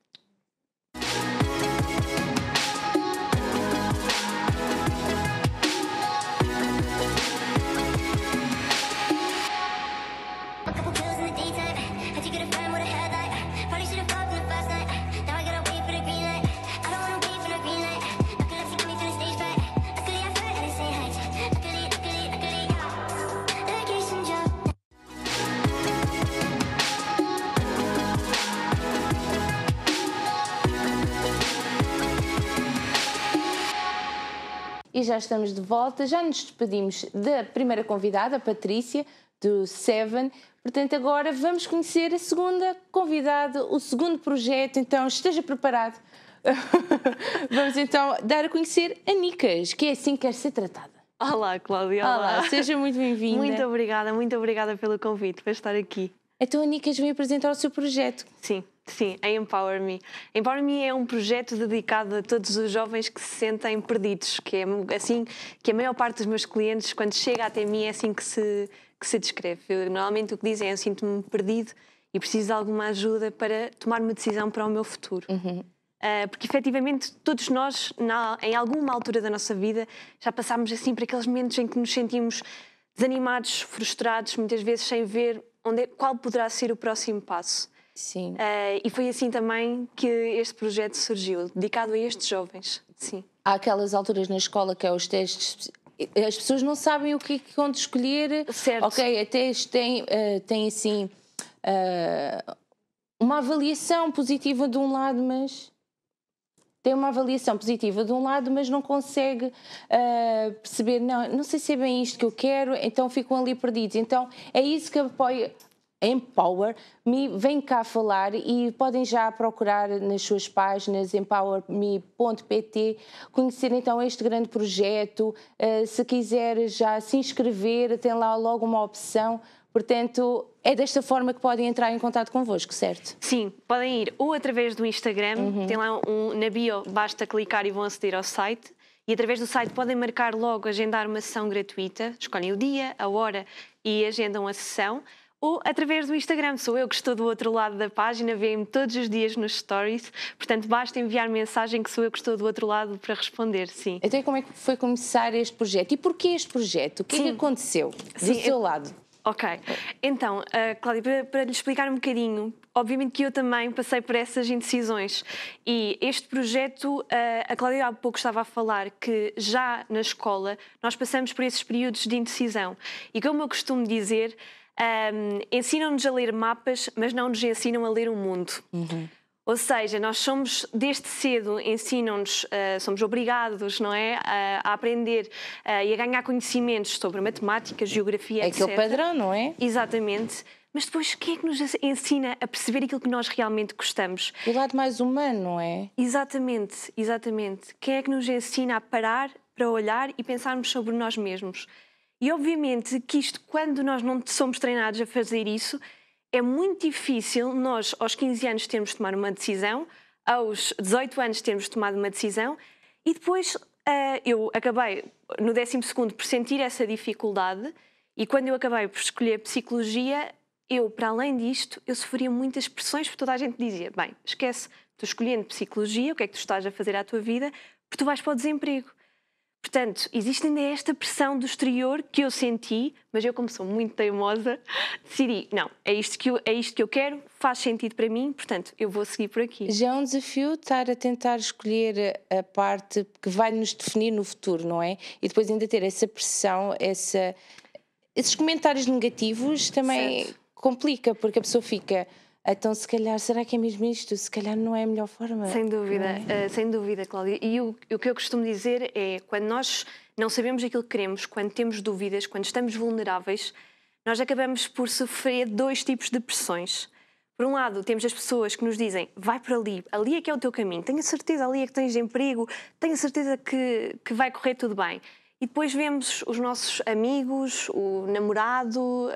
E já estamos de volta, já nos despedimos da primeira convidada, a Patrícia, do Seven. Portanto, agora vamos conhecer a segunda convidada, o segundo projeto, então esteja preparado. Vamos então dar a conhecer a Nicas, que é assim que quer ser tratada. Olá, Cláudia. Olá, seja muito bem-vinda. Muito obrigada pelo convite para estar aqui. Então a Nicas vem apresentar o seu projeto. Sim, a Empower Me. Empower Me é um projeto dedicado a todos os jovens que se sentem perdidos, que é assim que a maior parte dos meus clientes, quando chega até mim, é assim que se descreve. Normalmente o que dizem é: eu sinto-me perdido e preciso de alguma ajuda para tomar uma decisão para o meu futuro. Porque efetivamente todos nós, em alguma altura da nossa vida, já passámos assim por aqueles momentos em que nos sentimos desanimados, frustrados, muitas vezes sem ver qual poderá ser o próximo passo. Sim. E foi assim também que este projeto surgiu, dedicado a estes jovens. Sim. Há aquelas alturas na escola que é os testes, as pessoas não sabem o que onde escolher. Certo. Ok, até tem assim uma avaliação positiva de um lado, mas tem uma avaliação positiva de um lado, mas não consegue perceber, não sei se é bem isto que eu quero, então ficam ali perdidos. Então é isso que apoia a Empower Me, vem cá falar e podem já procurar nas suas páginas empowerme.pt, conhecer então este grande projeto. Se quiser já se inscrever, tem lá logo uma opção. Portanto, é desta forma que podem entrar em contato convosco, certo? Sim, podem ir ou através do Instagram, tem lá na bio, basta clicar e vão aceder ao site. E através do site podem marcar logo, agendar uma sessão gratuita, escolhem o dia, a hora e agendam a sessão. Ou através do Instagram, sou eu que estou do outro lado da página, veem-me todos os dias nos stories, portanto basta enviar mensagem que sou eu que estou do outro lado para responder, sim. Então como é que foi começar este projeto? E porquê este projeto? O que é que aconteceu do seu lado? Ok, então, Cláudia, para lhe explicar um bocadinho, obviamente que eu também passei por essas indecisões e este projeto, a Cláudia há pouco estava a falar que já na escola nós passamos por esses períodos de indecisão e como eu costumo dizer, ensinam-nos a ler mapas, mas não nos ensinam a ler o mundo. Ou seja, nós somos, desde cedo, ensinam-nos, somos obrigados, não é, a aprender e a ganhar conhecimentos sobre matemática, geografia, É etc. aquele padrão, não é? Exatamente. Mas depois, quem é que nos ensina a perceber aquilo que nós realmente gostamos? O lado mais humano, não é? Exatamente, exatamente. Quem é que nos ensina a parar para olhar e pensarmos sobre nós mesmos? E obviamente que isto, quando nós não somos treinados a fazer isso, é muito difícil nós, aos 15 anos, termos de tomar uma decisão, aos 18 anos, termos tomado uma decisão, e depois eu acabei, no 12º, por sentir essa dificuldade, e quando eu acabei por escolher psicologia, eu, para além disto, eu sofria muitas pressões, porque toda a gente dizia, bem, esquece, tu escolhendo psicologia, o que é que tu estás a fazer à tua vida, porque tu vais para o desemprego. Portanto, existe ainda esta pressão do exterior que eu senti, mas eu, como sou muito teimosa, decidi, não, é isto que eu quero, faz sentido para mim, portanto, eu vou seguir por aqui. Já é um desafio estar a tentar escolher a parte que vai nos definir no futuro, não é? E depois ainda ter essa pressão, esses comentários negativos também complica, porque a pessoa fica... Então, se calhar, será que é mesmo isto? Se calhar não é a melhor forma. Sem dúvida, Cláudia. E o que eu costumo dizer é, quando nós não sabemos aquilo que queremos, quando temos dúvidas, quando estamos vulneráveis, nós acabamos por sofrer 2 tipos de pressões. Por um lado, temos as pessoas que nos dizem, vai para ali é que é o teu caminho, tenho a certeza, ali é que tens emprego, tenho a certeza que vai correr tudo bem. E depois vemos os nossos amigos, o namorado,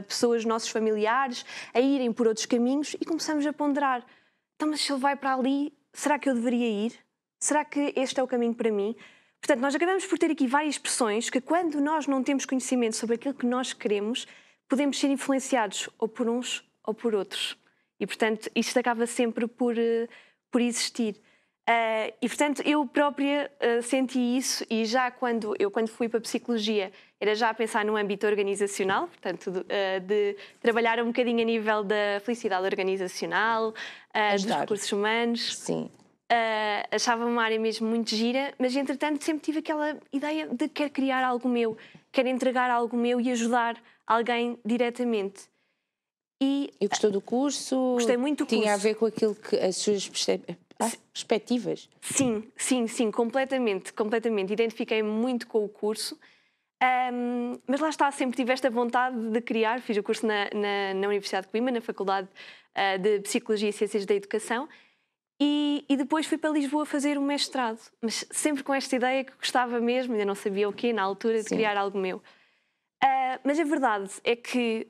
pessoas, nossos familiares, a irem por outros caminhos e começamos a ponderar. Então, mas se ele vai para ali, será que eu deveria ir? Será que este é o caminho para mim? Portanto, nós acabamos por ter aqui várias pressões que, quando nós não temos conhecimento sobre aquilo que nós queremos, podemos ser influenciados ou por uns ou por outros. E, portanto, isto acaba sempre por existir. E, portanto, eu própria senti isso, e já quando fui para a psicologia era já a pensar no âmbito organizacional, portanto, de trabalhar um bocadinho a nível da felicidade organizacional, dos recursos humanos. Sim. Achava uma área mesmo muito gira, mas entretanto sempre tive aquela ideia de quero criar algo meu, quero entregar algo meu e ajudar alguém diretamente. E gostou do curso? Gostei muito do curso. Tinha a ver com aquilo que as suas perspectivas? Sim, completamente. Identifiquei-me muito com o curso, mas lá está, sempre tive esta vontade de criar. Fiz o curso na Universidade de Coimbra, na Faculdade de Psicologia e Ciências da Educação, e depois fui para Lisboa fazer o mestrado, mas sempre com esta ideia que gostava mesmo, ainda não sabia o quê, na altura, de criar algo meu. Mas a verdade é que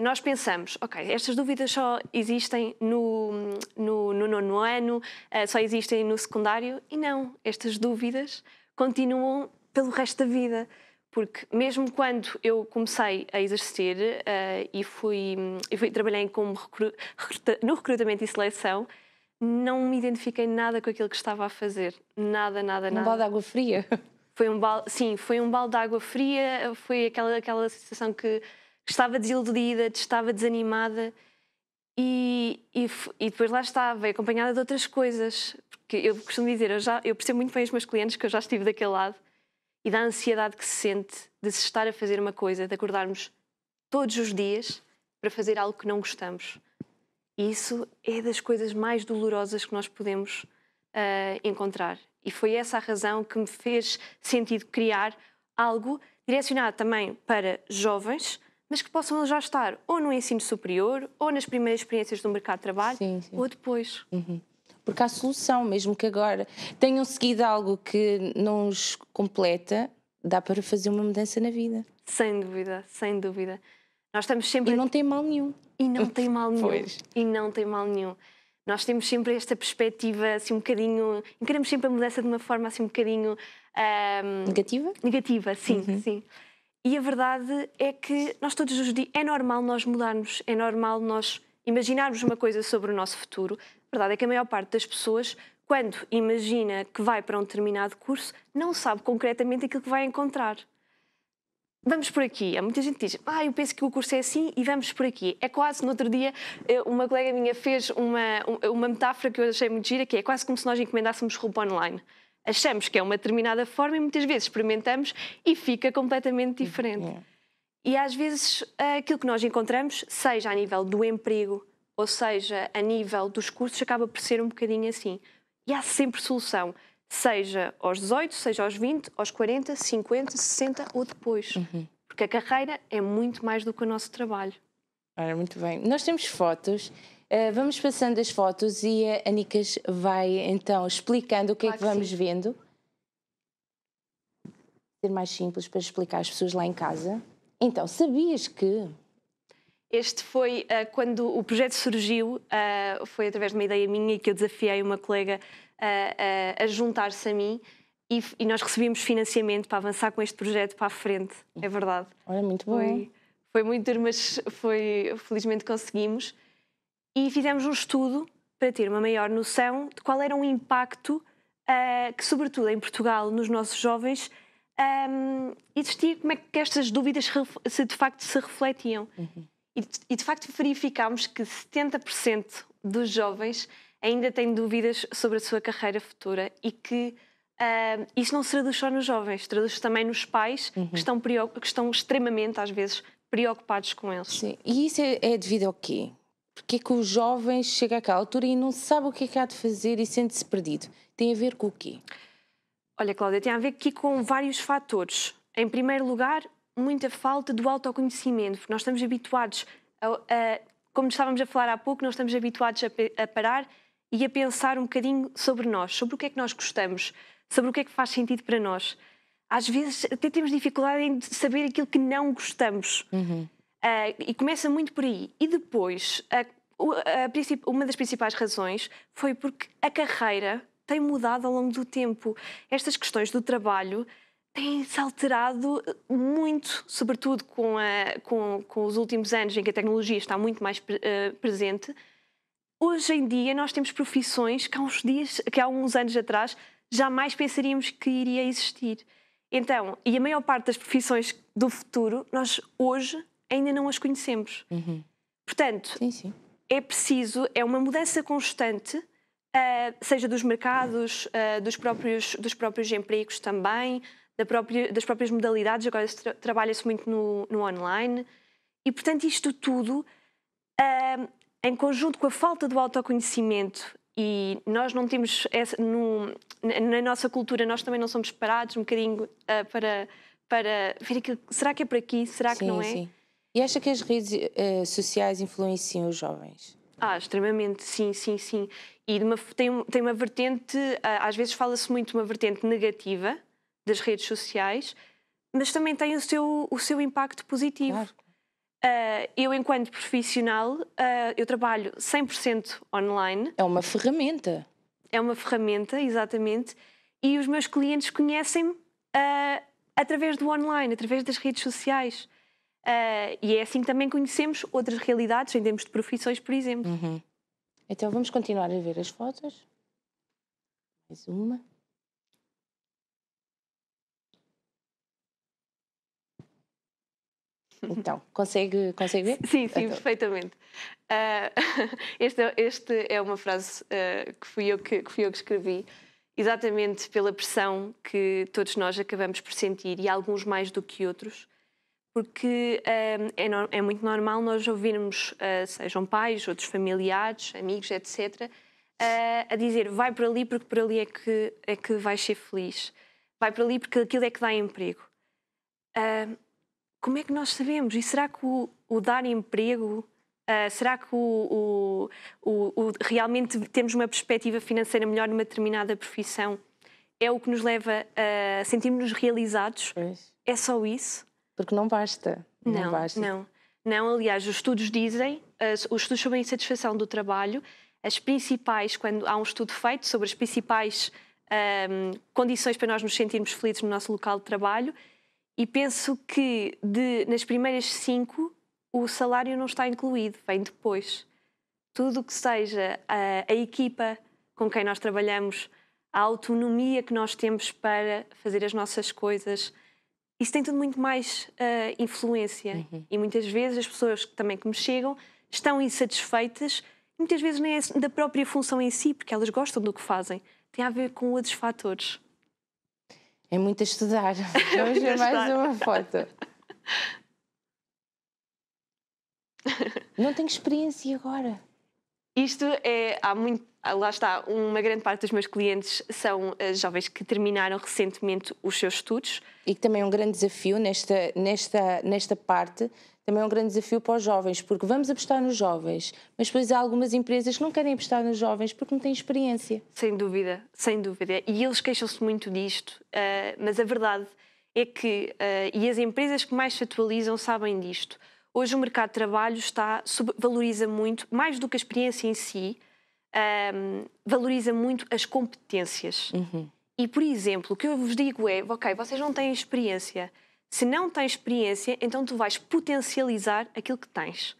nós pensamos, ok, estas dúvidas só existem no 9º ano, só existem no secundário, e não, estas dúvidas continuam pelo resto da vida, porque mesmo quando eu comecei a exercer trabalhei como no recrutamento e seleção, não me identifiquei nada com aquilo que estava a fazer, nada. Um balde de água fria? Foi um balde de água fria, foi aquela sensação que estava desiludida, estava desanimada, e depois lá estava, acompanhada de outras coisas, porque eu costumo dizer, eu percebo muito bem os meus clientes, que eu já estive daquele lado, e da ansiedade que se sente de se estar a fazer uma coisa, de acordarmos todos os dias para fazer algo que não gostamos. E isso é das coisas mais dolorosas que nós podemos encontrar. E foi essa a razão que me fez sentido criar algo direcionado também para jovens, mas que possam já estar ou no ensino superior, ou nas primeiras experiências do mercado de trabalho, sim. Ou depois. Uhum. Porque há solução, mesmo que agora tenham seguido algo que não os completa, dá para fazer uma mudança na vida. Sem dúvida. Nós estamos sempre... E não tem mal nenhum. E não tem mal nenhum. Pois. E não tem mal nenhum. Nós temos sempre esta perspectiva, assim, um bocadinho... Encaramos sempre a mudança de uma forma, assim, um bocadinho... Negativa? Negativa, sim. E a verdade é que nós todos os dias... É normal nós mudarmos, é normal nós imaginarmos uma coisa sobre o nosso futuro. A verdade é que a maior parte das pessoas, quando imagina que vai para um determinado curso, não sabe concretamente aquilo que vai encontrar. Vamos por aqui. Há muita gente que diz, eu penso que o curso é assim e vamos por aqui. É quase, no outro dia, uma colega minha fez uma metáfora que eu achei muito gira, que é quase como se nós encomendássemos roupa online. Achamos que é uma determinada forma e muitas vezes experimentamos e fica completamente diferente. E às vezes aquilo que nós encontramos, seja a nível do emprego, ou seja, a nível dos cursos, acaba por ser um bocadinho assim. E há sempre solução, seja aos 18, seja aos 20, aos 40, 50, 60 ou depois. Porque a carreira é muito mais do que o nosso trabalho. Ora, muito bem. Nós temos fotos, vamos passando as fotos e a Nicas vai então explicando o que é que vamos vendo. Ser mais simples para explicar às pessoas lá em casa. Então, sabias que... Este foi quando o projeto surgiu, foi através de uma ideia minha que eu desafiei uma colega a juntar-se a mim e nós recebemos financiamento para avançar com este projeto para a frente, é verdade. Olha, muito bom. Foi muito duro, mas felizmente conseguimos. E fizemos um estudo para ter uma maior noção de qual era o impacto que, sobretudo em Portugal, nos nossos jovens, existia, como é que estas dúvidas de facto se refletiam. E de facto verificámos que 70% dos jovens ainda têm dúvidas sobre a sua carreira futura e que isso não se traduz só nos jovens, traduz-se também nos pais que estão extremamente, às vezes, preocupados com eles. Sim. E isso é devido ao quê? Porque é que os jovens chegam àquela altura e não sabem o que é que há de fazer e sente-se perdido? Tem a ver com o quê? Olha, Cláudia, tem a ver aqui com vários fatores. Em primeiro lugar, muita falta do autoconhecimento, porque nós estamos habituados, como estávamos a falar há pouco, nós estamos habituados a parar e a pensar um bocadinho sobre nós, sobre o que é que nós gostamos, sobre o que é que faz sentido para nós. Às vezes até temos dificuldade em saber aquilo que não gostamos. E começa muito por aí. E depois, uma das principais razões foi porque a carreira tem mudado ao longo do tempo. Estas questões do trabalho têm-se alterado muito, sobretudo com os últimos anos em que a tecnologia está muito mais presente. Hoje em dia nós temos profissões que há uns anos atrás jamais pensaríamos que iria existir. Então, e a maior parte das profissões do futuro, nós hoje ainda não as conhecemos. Portanto, sim. é preciso, é uma mudança constante, seja dos mercados, dos próprios empregos também, das próprias modalidades. Agora trabalha-se muito no online. E, portanto, isto tudo, em conjunto com a falta do autoconhecimento, e nós não temos, na nossa cultura, nós também não somos preparados um bocadinho para ver aquilo, será que é por aqui, será que não é? Sim. E acha que as redes sociais influenciam os jovens? Extremamente, sim. E tem uma vertente, às vezes fala-se muito de uma vertente negativa das redes sociais, mas também tem o seu impacto positivo. Claro. Eu, enquanto profissional, eu trabalho 100% online. É uma ferramenta. É uma ferramenta, exatamente. E os meus clientes conhecem-me através do online, através das redes sociais. E é assim que também conhecemos outras realidades em termos de profissões, por exemplo. Então vamos continuar a ver as fotos. Mais uma. Então, consegue ver? Sim, perfeitamente. Este é uma frase que fui eu que escrevi, exatamente pela pressão que todos nós acabamos por sentir, e alguns mais do que outros, porque é muito normal nós ouvirmos, sejam pais, outros familiares, amigos, etc., a dizer: vai por ali porque por ali é que vais ser feliz, vai por ali porque aquilo é que dá emprego. Como é que nós sabemos? E será que o dar emprego, será que realmente temos uma perspectiva financeira melhor numa determinada profissão? É o que nos leva a sentirmos-nos realizados? Pois. É só isso? Porque não basta. Não, aliás, os estudos dizem, os estudos sobre a insatisfação do trabalho, quando há um estudo feito sobre as principais condições para nós nos sentirmos felizes no nosso local de trabalho, e penso que nas primeiras 5 o salário não está incluído, vem depois. Tudo o que seja a equipa com quem nós trabalhamos, a autonomia que nós temos para fazer as nossas coisas, isso tem tudo muito mais influência. E muitas vezes as pessoas que me chegam estão insatisfeitas, muitas vezes nem é da própria função em si, porque elas gostam do que fazem. Tem a ver com outros fatores. É muito a estudar. Vamos ver mais uma foto. Não tenho experiência agora. Isto lá está, uma grande parte dos meus clientes são jovens que terminaram recentemente os seus estudos. E que também é um grande desafio nesta parte, também é um grande desafio para os jovens, porque vamos apostar nos jovens, mas depois há algumas empresas que não querem apostar nos jovens porque não têm experiência. Sem dúvida, sem dúvida. E eles queixam-se muito disto, mas a verdade é que, e as empresas que mais se atualizam sabem disto, hoje o mercado de trabalho valoriza muito, mais do que a experiência em si, valoriza muito as competências. E, por exemplo, o que eu vos digo é, ok, vocês não têm experiência. Se não tens experiência, então tu vais potencializar aquilo que tens.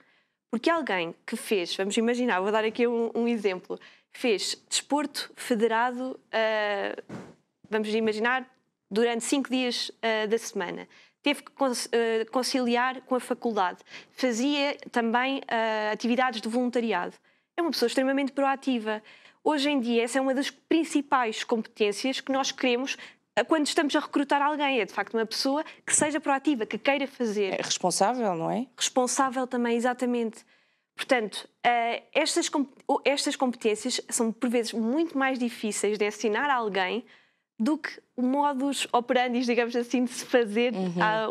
Porque alguém que fez, vamos imaginar, vou dar aqui um exemplo, fez desporto federado, vamos imaginar, durante 5 dias da semana. Teve que conciliar com a faculdade. Fazia também atividades de voluntariado. É uma pessoa extremamente proativa. Hoje em dia, essa é uma das principais competências que nós queremos quando estamos a recrutar alguém. É, de facto, uma pessoa que seja proativa, que queira fazer. É responsável, não é? Responsável também, exatamente. Portanto, estas competências são, por vezes, muito mais difíceis de ensinar a alguém do que o modus operandi, digamos assim, de se fazer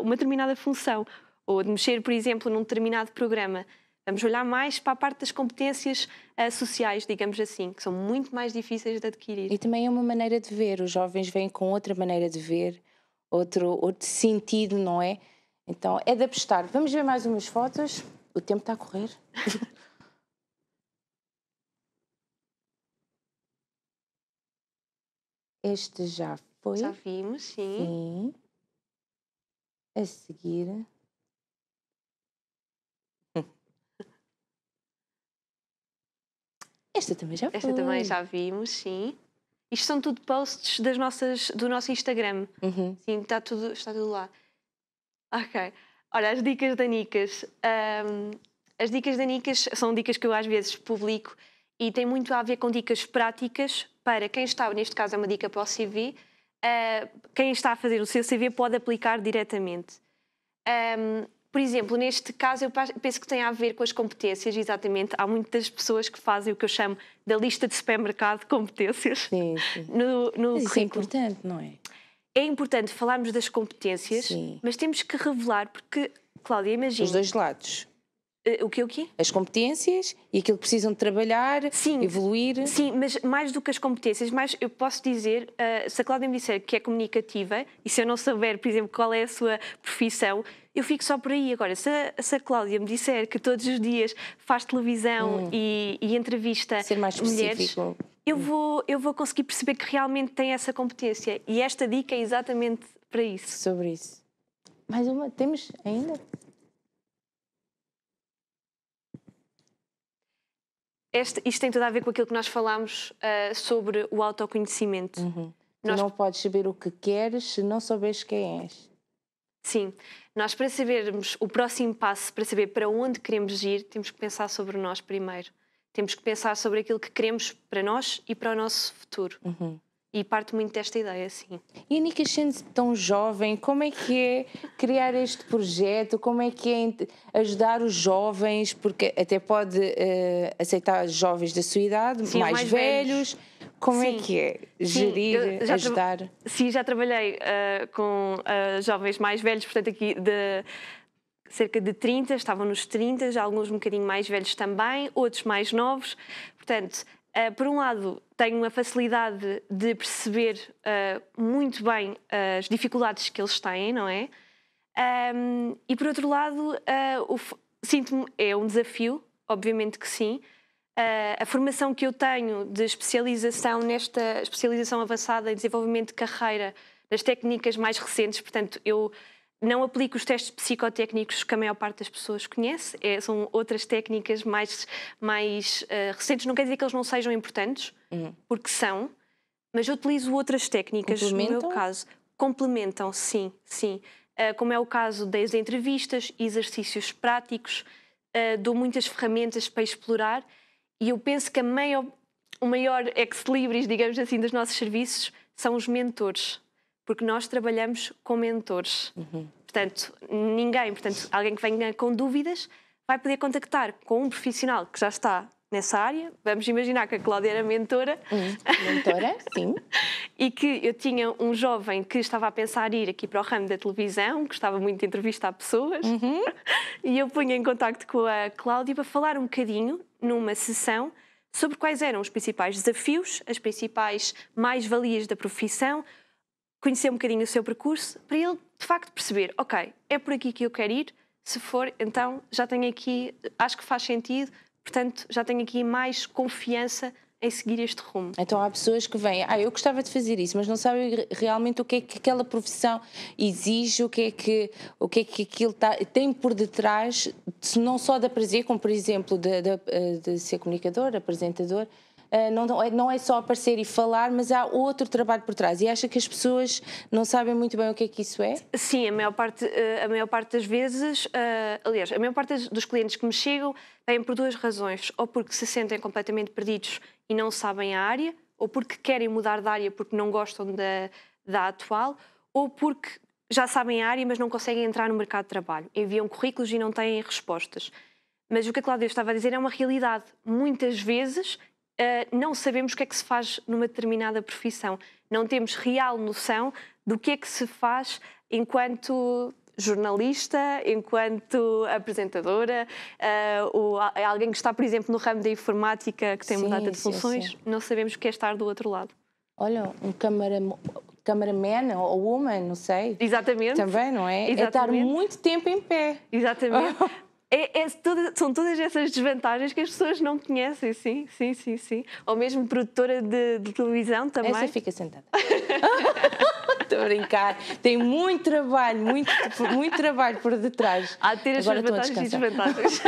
uma determinada função. Ou de mexer, por exemplo, num determinado programa. Vamos olhar mais para a parte das competências sociais, digamos assim, que são muito mais difíceis de adquirir. E também é uma maneira de ver. Os jovens vêm com outra maneira de ver, outro sentido, não é? Então, é de apostar. Vamos ver mais umas fotos. O tempo está a correr. Este já foi. Já vimos, sim. Sim. A seguir. Esta também já foi. Esta também já vimos, sim. Isto são tudo posts do nosso Instagram. Sim, está tudo lá. Ok. Ora, as dicas da Nicas. As dicas da Nicas são dicas que eu às vezes publico e tem muito a ver com dicas práticas para quem está, neste caso é uma dica para o CV, quem está a fazer o seu CV pode aplicar diretamente. Por exemplo, neste caso eu penso que tem a ver com as competências, exatamente. Há muitas pessoas que fazem o que eu chamo da lista de supermercado de competências. Sim, sim. No Mas isso é currículo. importante, não é? É importante falarmos das competências, Sim. mas temos que revelar, porque, Cláudia, imagina... Os dois lados. O quê? As competências e aquilo que precisam de trabalhar, sim, evoluir. Sim, mas mais do que as competências, eu posso dizer, se a Cláudia me disser que é comunicativa e se eu não souber, por exemplo, qual é a sua profissão, eu fico só por aí. Agora, se a Cláudia me disser que todos os dias faz televisão e entrevista Ser mais mulheres, eu vou conseguir perceber que realmente tem essa competência. E esta dica é exatamente para isso. Sobre isso. Mais uma? Temos ainda? Isto tem tudo a ver com aquilo que nós falámos sobre o autoconhecimento. Tu não podes saber o que queres se não souberes quem és. Sim. Nós, para sabermos o próximo passo, para saber para onde queremos ir, temos que pensar sobre nós primeiro. Temos que pensar sobre aquilo que queremos para nós e para o nosso futuro. E parte muito desta ideia, sim. E a Nica, sendo tão jovem, como é que é criar este projeto? Como é que é ajudar os jovens? Porque até pode aceitar jovens da sua idade, sim, mais velhos. Como é que é gerir, ajudar? Sim, já trabalhei com jovens mais velhos, portanto aqui de cerca de 30, estavam nos 30, já alguns um bocadinho mais velhos também, outros mais novos. Portanto, por um lado, tenho uma facilidade de perceber muito bem as dificuldades que eles têm, não é? E por outro lado, sinto-me, é um desafio, obviamente que sim. A formação que eu tenho de especialização nesta especialização avançada em desenvolvimento de carreira, das técnicas mais recentes, portanto, eu não aplico os testes psicotécnicos que a maior parte das pessoas conhece, são outras técnicas mais recentes. Não quer dizer que eles não sejam importantes, porque são, mas eu utilizo outras técnicas, no meu caso. Complementam, sim. Como é o caso das entrevistas, exercícios práticos, dou muitas ferramentas para explorar e eu penso que o maior ex-libris, digamos assim, dos nossos serviços são os mentores. Porque nós trabalhamos com mentores. Portanto, alguém que venha com dúvidas vai poder contactar com um profissional que já está nessa área. Vamos imaginar que a Cláudia era mentora. Mentora, sim. E que eu tinha um jovem que estava a pensar ir aqui para o ramo da televisão, gostava muito de entrevistar pessoas. E eu punha em contacto com a Cláudia para falar um bocadinho, numa sessão, sobre quais eram os principais desafios, as principais mais-valias da profissão, conhecer um bocadinho o seu percurso, para ele, de facto, perceber, ok, é por aqui que eu quero ir, se for, então já tenho aqui, acho que faz sentido, portanto, já tenho aqui mais confiança em seguir este rumo. Então há pessoas que vêm, eu gostava de fazer isso, mas não sabem realmente o que é que aquela profissão exige, o que é que aquilo tem por detrás, não só da prazer, como por exemplo de ser comunicador, apresentador. Não é só aparecer e falar, mas há outro trabalho por trás. E acha que as pessoas não sabem muito bem o que é que isso é? Sim, a maior parte das vezes, aliás, a maior parte dos clientes que me chegam vêm por duas razões. Ou porque se sentem completamente perdidos e não sabem a área, ou porque querem mudar de área porque não gostam da atual, ou porque já sabem a área, mas não conseguem entrar no mercado de trabalho. Enviam currículos e não têm respostas. Mas o que a Cláudia estava a dizer é uma realidade. Muitas vezes não sabemos o que é que se faz numa determinada profissão. Não temos real noção do que é que se faz enquanto jornalista, enquanto apresentadora, ou alguém que está, por exemplo, no ramo da informática, que tem uma data de funções, não sabemos o que é estar do outro lado. Olha, um cameraman ou woman, não sei. Exatamente. Também, não é? Exatamente. É estar muito tempo em pé. Exatamente. São todas essas desvantagens que as pessoas não conhecem, sim. Ou mesmo produtora de televisão também. Essa fica sentada. Estou a brincar. Tem muito trabalho, muito trabalho por detrás. Há de ter as suas vantagens e desvantagens.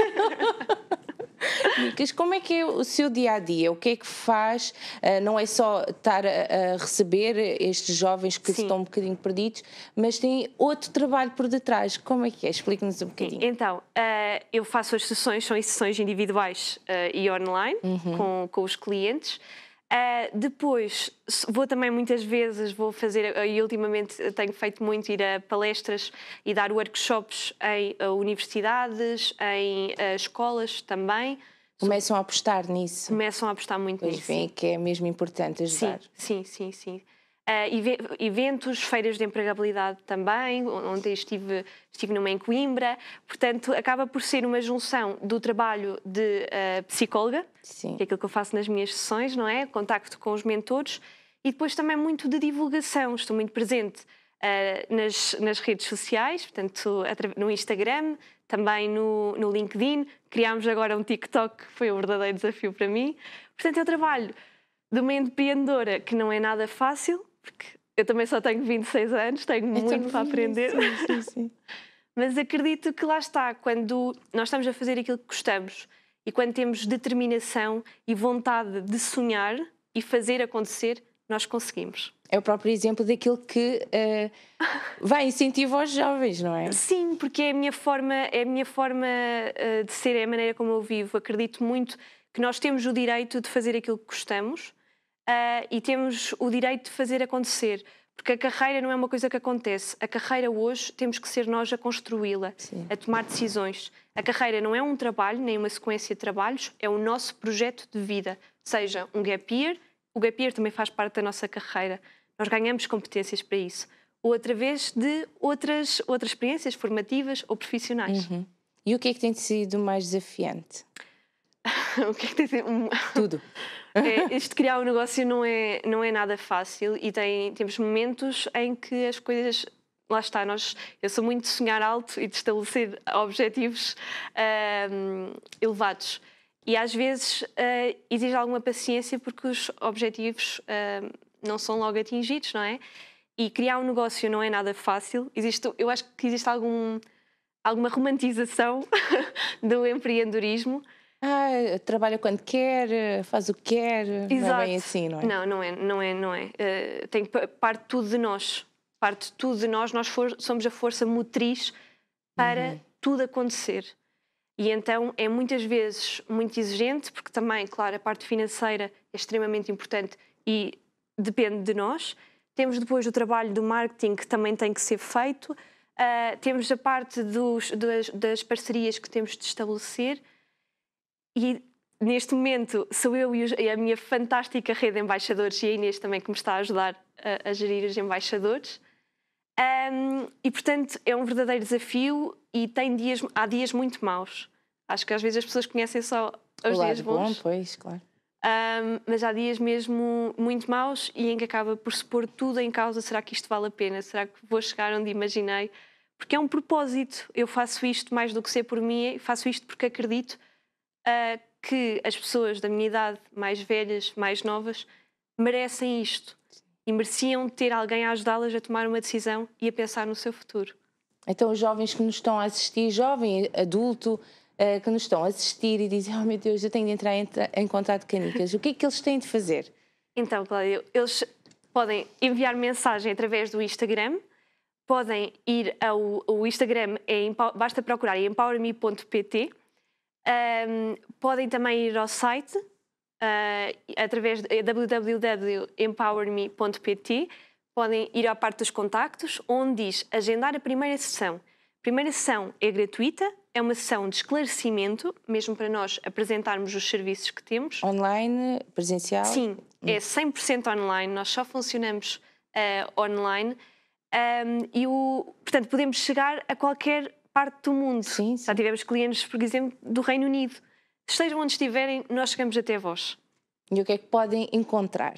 Nicas, como é que é o seu dia-a-dia? O que é que faz? Não é só estar a receber estes jovens que estão um bocadinho perdidos, mas tem outro trabalho por detrás. Como é que é? Explique-nos um bocadinho. Então, eu faço as sessões, são sessões individuais e online, com os clientes. Depois, vou também muitas vezes, e ultimamente tenho feito muito, ir a palestras e dar workshops em universidades, em escolas também. Começam a apostar nisso? Começam a apostar muito nisso. Pois vem que é mesmo importante ajudar. Sim. Eventos, feiras de empregabilidade também, onde estive numa em Coimbra. Portanto, acaba por ser uma junção do trabalho de psicóloga, Sim. que é aquilo que eu faço nas minhas sessões, não é? Contacto com os mentores, e depois também muito de divulgação. Estou muito presente nas redes sociais, portanto, no Instagram, também no LinkedIn. Criámos agora um TikTok, que foi um verdadeiro desafio para mim. Portanto, é o trabalho de uma empreendedora que não é nada fácil, porque eu também só tenho 26 anos, tenho muito para aprender. Sim. Mas acredito que lá está, quando nós estamos a fazer aquilo que gostamos e quando temos determinação e vontade de sonhar e fazer acontecer, nós conseguimos. É o próprio exemplo daquilo que vai incentivar os jovens, não é? Sim, porque é a minha forma de ser, é a maneira como eu vivo. Acredito muito que nós temos o direito de fazer aquilo que gostamos e temos o direito de fazer acontecer. Porque a carreira não é uma coisa que acontece. A carreira hoje temos que ser nós a construí-la, a tomar decisões. A carreira não é um trabalho, nem uma sequência de trabalhos, é o nosso projeto de vida. Seja um gap year, o gap year também faz parte da nossa carreira. Nós ganhamos competências para isso. Ou através de outras experiências formativas ou profissionais. E o que é que tem sido mais desafiante? O que é que tem sido? Tudo. Isto de criar um negócio não é nada fácil e temos momentos em que as coisas... Lá está, eu sou muito de sonhar alto e de estabelecer objetivos elevados. E às vezes exige alguma paciência porque os objetivos não são logo atingidos, não é? E criar um negócio não é nada fácil. Eu acho que existe alguma romantização do empreendedorismo. Trabalha quando quer, faz o que quer. Exato. Não é bem assim, não é? Não é. Parte tudo de nós. Parte tudo de nós. Nós somos a força motriz para tudo acontecer. E então é muitas vezes muito exigente, porque também, claro, a parte financeira é extremamente importante e depende de nós. Temos depois o trabalho do marketing que também tem que ser feito. Temos a parte das parcerias que temos de estabelecer. E neste momento sou eu e a minha fantástica rede de embaixadores, e a Inês também que me está a ajudar a gerir os embaixadores. E, portanto, é um verdadeiro desafio e há dias muito maus. Acho que às vezes as pessoas conhecem só os dias bons. Bom, pois, claro. Mas há dias mesmo muito maus e em que acaba por se pôr tudo em causa. Será que isto vale a pena? Será que vou chegar onde imaginei? Porque é um propósito. Eu faço isto mais do que ser por mim, faço isto porque acredito que as pessoas da minha idade, mais velhas, mais novas, merecem isto. E mereciam ter alguém a ajudá-las a tomar uma decisão e a pensar no seu futuro. Então os jovens que nos estão a assistir, jovem, adulto, que nos estão a assistir e dizem: oh meu Deus, eu tenho de entrar em contato com Canicas, o que é que eles têm de fazer? Então, Cláudia, eles podem enviar mensagem através do Instagram, podem ir ao Instagram, basta procurar empowerme.pt, podem também ir ao site, através de www.empowerme.pt, podem ir à parte dos contactos, onde diz agendar a primeira sessão. A primeira sessão é gratuita, é uma sessão de esclarecimento, mesmo para nós apresentarmos os serviços que temos. Online, presencial? Sim, é 100% online, nós só funcionamos online portanto, podemos chegar a qualquer parte do mundo. Sim, sim. Já tivemos clientes, por exemplo, do Reino Unido. Estejam onde estiverem, nós chegamos até vós. E o que é que podem encontrar?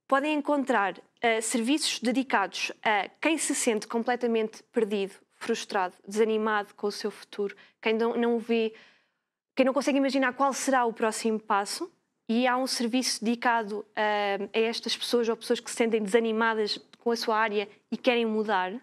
Podem encontrar serviços dedicados a quem se sente completamente perdido, frustrado, desanimado com o seu futuro, quem não vê, quem não consegue imaginar qual será o próximo passo, e há um serviço dedicado a estas pessoas ou pessoas que se sentem desanimadas com a sua área e querem mudar.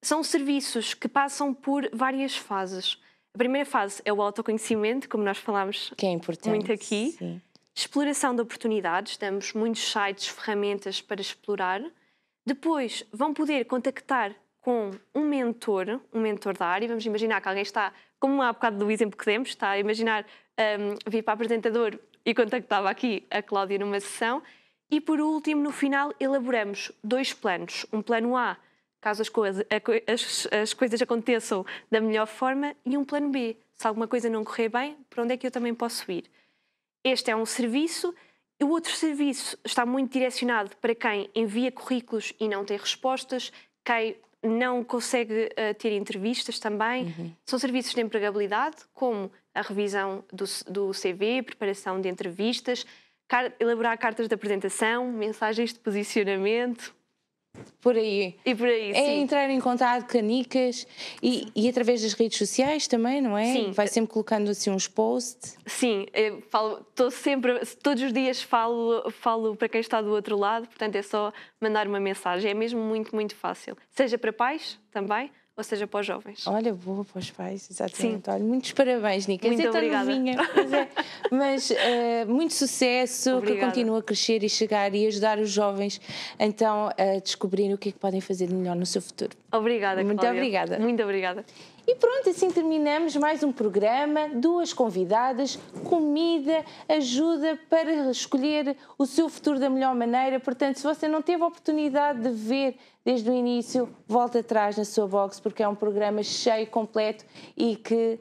São serviços que passam por várias fases. A primeira fase é o autoconhecimento, como nós falámos que é importante, muito aqui. Sim. Exploração de oportunidades, damos muitos sites, ferramentas para explorar. Depois vão poder contactar com um mentor da área. Vamos imaginar que alguém está, como há bocado do exemplo que demos, está a imaginar vir para o apresentador e contactava aqui a Cláudia numa sessão. E por último, no final, elaboramos 2 planos. Um plano A, caso as coisas aconteçam da melhor forma, e um plano B, se alguma coisa não correr bem, para onde é que eu também posso ir? Este é um serviço. O outro serviço está muito direcionado para quem envia currículos e não tem respostas, quem não consegue ter entrevistas também. São serviços de empregabilidade, como a revisão do CV, preparação de entrevistas, elaborar cartas de apresentação, mensagens de posicionamento. Por aí. E por aí, é sim. Entrar em contato com Canicas e através das redes sociais também, não é? Sim. Vai sempre colocando assim uns posts. Sim, todos os dias falo para quem está do outro lado, portanto é só mandar uma mensagem, é mesmo muito, muito fácil. Seja para pais também, ou seja para os jovens. Olha, boa para os pais, exatamente. Sim. Olha, muitos parabéns, Nica. Muito obrigada. Novinha, mas muito sucesso, Obrigada. que continue a crescer e chegar e ajudar os jovens então a descobrirem o que é que podem fazer de melhor no seu futuro. Obrigada, Muito Cláudia. obrigada. Muito obrigada. E pronto, assim terminamos mais um programa, 2 convidadas, comida, ajuda para escolher o seu futuro da melhor maneira. Portanto, se você não teve a oportunidade de ver desde o início, volta atrás na sua box, porque é um programa cheio, completo e que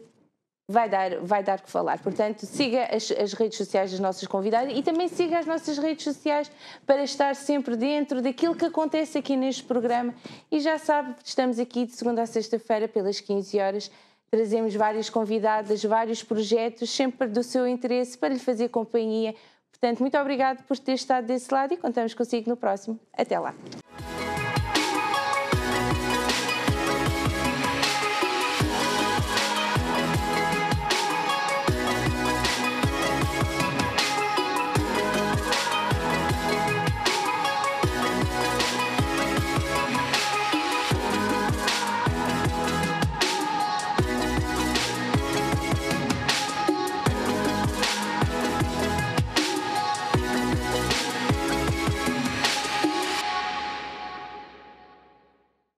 vai dar que falar. Portanto, siga as redes sociais das nossas convidadas e também siga as nossas redes sociais para estar sempre dentro daquilo que acontece aqui neste programa. E já sabe, estamos aqui de segunda a sexta-feira pelas 15 horas. Trazemos várias convidadas, vários projetos, sempre do seu interesse, para lhe fazer companhia. Portanto, muito obrigado por ter estado desse lado e contamos consigo no próximo. Até lá.